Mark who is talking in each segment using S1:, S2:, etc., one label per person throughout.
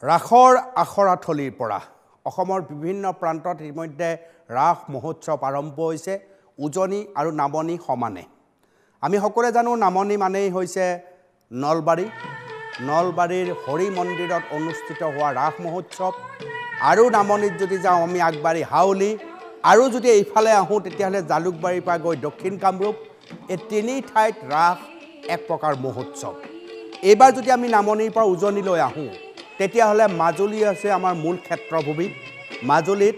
S1: ৰাসৰ আখৰাথলীৰ পৰা অসমৰ বিভিন্ন প্ৰান্তত ইতিমধ্যে ৰাস মহোৎসৱ আৰম্ভ হৈছে উজনি আৰু নামনি সমানে আমি সকলোৱে জানো নামনি মানেই হৈছে নলবাৰীৰ হৰি মন্দিৰত অনুষ্ঠিত হোৱা ৰাস মহোৎসৱ আৰু নামনিত যদি যাওঁ আমি আগবাঢ়ি হাউলি আৰু যদি এইফালে আহোঁ তেতিয়াহ'লে জালুকবাৰীৰ পৰা গৈ দক্ষিণ কামৰূপ এই তিনি ঠাইত ৰাস এক প্ৰকাৰ মহোৎসৱ এইবাৰ যদি আমি নামনিৰ পৰা উজনিলৈ আহোঁ তেতিয়াহ'লে মাজুলী আছে আমাৰ মূল ক্ষেত্ৰভূমি মাজুলীত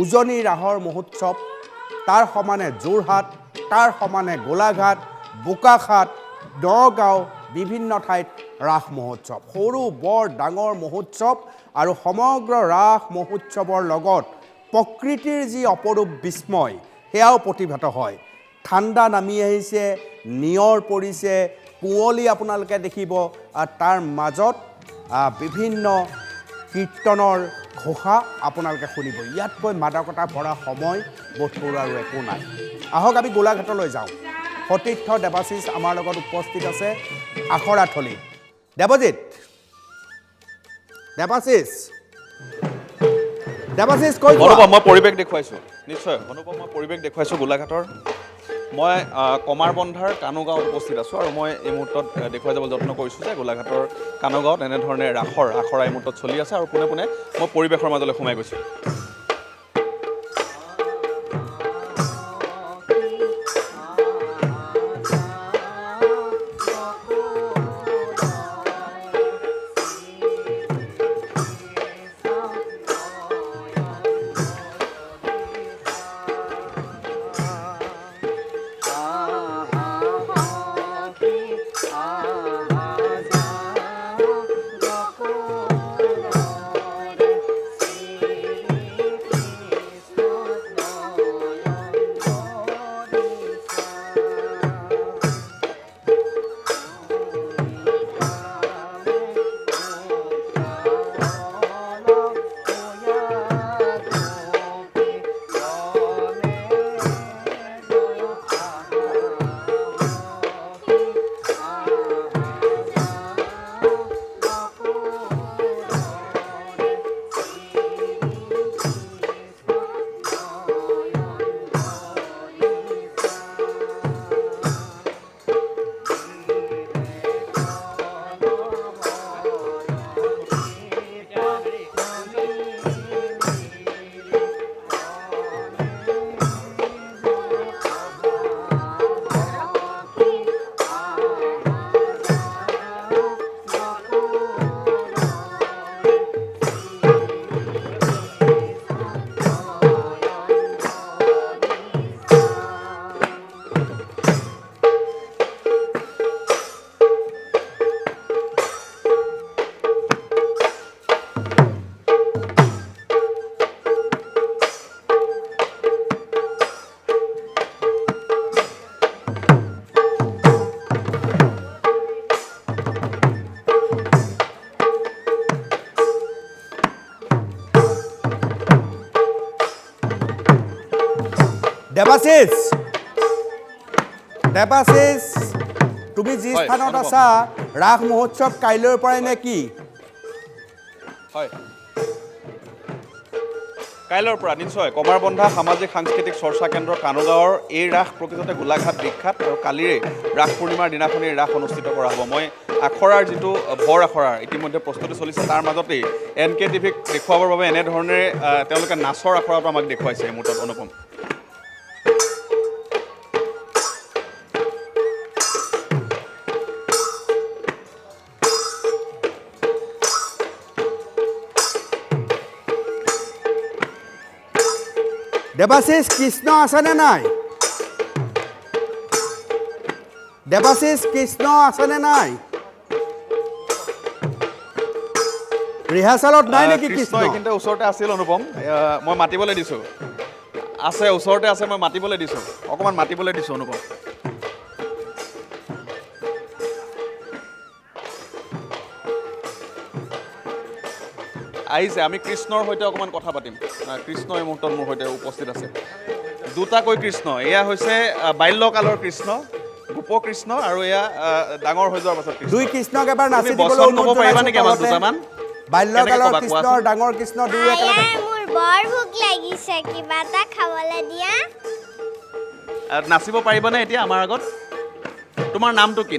S1: উজনি ৰাসৰ মহোৎসৱ তাৰ সমানে যোৰহাট তাৰ সমানে গোলাঘাট বোকাখাট নগাঁও বিভিন্ন ঠাইত ৰাস মহোৎসৱ সৰু বৰ ডাঙৰ মহোৎসৱ আৰু সমগ্ৰ ৰাস মহোৎসৱৰ লগত প্ৰকৃতিৰ যি অপৰূপ বিস্ময় সেয়াও প্ৰতিভাত হয় ঠাণ্ডা নামি আহিছে নিয়ৰ পৰিছে কুঁৱলী আপোনালোকে দেখিব আৰু তাৰ মাজত বিভিন্ন কীৰ্তনৰ ঘোষা আপোনালোকে শুনিব ইয়াতকৈ মাদকতা ভৰা সময় বোধ কৰোঁ আৰু একো নাই আহক আমি গোলাঘাটলৈ যাওঁ সতীৰ্থ দেৱাশীষ আমাৰ লগত উপস্থিত আছে আখৰাথলীত দেৱাশীষ কৈ
S2: অনুপম মই পৰিৱেশ দেখুৱাইছোঁ নিশ্চয় অনুপম মই পৰিৱেশ দেখুৱাইছোঁ গোলাঘাটৰ মই কমাৰবন্ধাৰ কানুগাঁৱত উপস্থিত আছোঁ আৰু মই এই মুহূৰ্তত দেখুৱাই যাবলৈ যত্ন কৰিছোঁ যে গোলাঘাটৰ কানুগাঁৱত এনেধৰণে আখৰা এই মুহূৰ্তত চলি আছে আৰু পোনে পোনে মই পৰিৱেশৰ মাজলৈ সোমাই গৈছোঁ
S1: দেৱাশীষ তুমি যি স্থানত আছা ৰাস মহোৎসৱ কাইলৈৰ পৰাই নে কি
S2: হয় কাইলৈৰ পৰা নিশ্চয় কমাৰবন্ধা সামাজিক সাংস্কৃতিক চৰ্চা কেন্দ্ৰ কানুগাঁৱৰ এই ৰাস প্ৰকৃততে গোলাঘাট বিখ্যাত আৰু কালিৰে ৰাস পূৰ্ণিমাৰ দিনাখনেই ৰাস অনুষ্ঠিত কৰা হ'ব মই আখৰাৰ যিটো ভৰ আখৰাৰ ইতিমধ্যে প্ৰস্তুতি চলিছে তাৰ মাজতেই NKTVক দেখুৱাবৰ বাবে এনেধৰণেৰে তেওঁলোকে নাচৰ আখৰাটো আমাক দেখুৱাইছে এই মুহূৰ্তত অনুপম
S1: দেৱাশীষ কৃষ্ণ আছেনে নাই দেৱাশীষ কৃষ্ণ আছেনে নাই ৰিহাৰ্চেলত নাই নেকি কৃষ্ণ
S2: এইখিনিতে ওচৰতে আছিল অনুপম মই মাতিবলৈ দিছোঁ আছে ওচৰতে আছে মই মাতিবলৈ দিছোঁ অকণমান মাতিবলৈ দিছোঁ অনুপম আহিছে আমি কৃষ্ণৰ সৈতে অকণমান কথা পাতিম কৃষ্ণ এই মুহূৰ্তত মোৰ সৈতে উপস্থিত আছে দুটাকৈ কৃষ্ণ এয়া হৈছে বাল্যকালৰ কৃষ্ণ গোপকৃষ্ণ আৰু এয়া ডাঙৰ হৈ যোৱাৰ পাছত
S1: দুই কৃষ্ণক এবাৰ নাচি দিবলৈ অনুৰোধ
S2: পাৰিবা নেকি আমাক দুটামান
S1: বাল্যকালৰ
S2: ক'বা,
S1: কৃষ্ণ
S2: কোৱাচোন?
S1: আৰু ডাঙৰ কৃষ্ণ দুয়ো একেলগে
S3: আয়াই মোৰ বৰ ভোক লাগিছে কিবা এটা খাবলৈ দিয়া
S2: নাচিব পাৰিবানে এতিয়া আমাৰ আগত তোমাৰ নামটো কি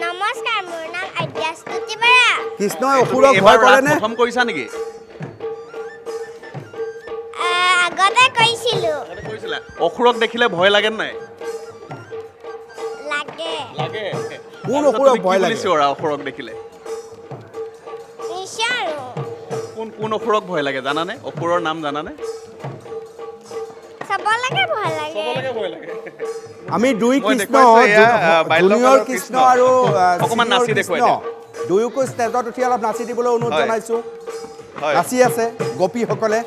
S3: নমস্কাৰ মোৰ নাম আদ্যাস্তুতি বৰা
S1: কৃষ্ণই
S2: তুমি
S1: অসুৰক
S2: এইবাৰ
S1: ভয়
S2: ৰাস
S1: কৰেনে
S2: প্ৰথম কৰিছা নেকি
S3: আগতে কৈছিলো
S2: কৰিছিলা অসুৰক দেখিলে ভয় লাগে নাই
S3: লাগে
S2: লাগে
S1: কোন অসুৰক ভয় লাগে?
S2: অসুৰক দেখিলে
S3: নিশ্চয়
S2: কোন অসুৰক ভয় লাগে জানানে অসুৰৰ নাম জানানে
S3: চবলৈকে ভয় লাগে
S2: ভয় লাগে
S1: আমি দুই
S2: মই
S1: কৃষ্ণ
S2: দেখুৱাইছো এয়া, বাল্যকালৰ
S1: জুনিয়ৰ
S2: কৃষ্ণ।
S1: কৃষ্ণ আৰু
S2: অকণমান
S1: senior
S2: নাচি দেখুৱাই
S1: কৃষ্ণ
S2: দিয়া।
S1: দুয়োকো ষ্টেজত উঠি অলপ নাচি দিবলৈ অনুৰোধ
S2: হয়।
S1: জনাইছোঁ
S2: হয়
S1: নাচি আছে গোপীসকলে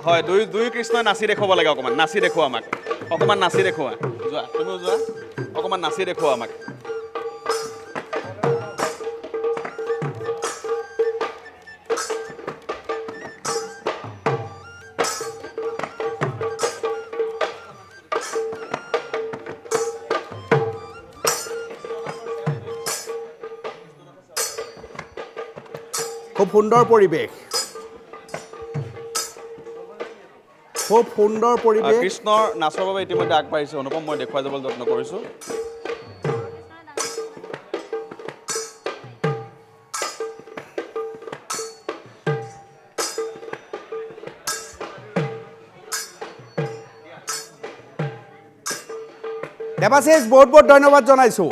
S2: হয় দুই কৃষ্ণই নাচি দেখুৱাব লাগে অকণমান নাচি দেখুৱা আমাক অকণমান নাচি দেখুওৱা যোৱা তুমিও যোৱা অকণমান নাচি দেখুওৱা আমাক
S1: খুব সুন্দৰ পৰিৱেশ খুব সুন্দৰ পৰিৱেশ
S2: কৃষ্ণৰ নাচৰ বাবে ইতিমধ্যে আগবাঢ়িছে অনুপম মই দেখুৱাই যাবলৈ যত্ন কৰিছোঁ
S1: দেৱাশিষ বহুত বহুত ধন্যবাদ জনাইছোঁ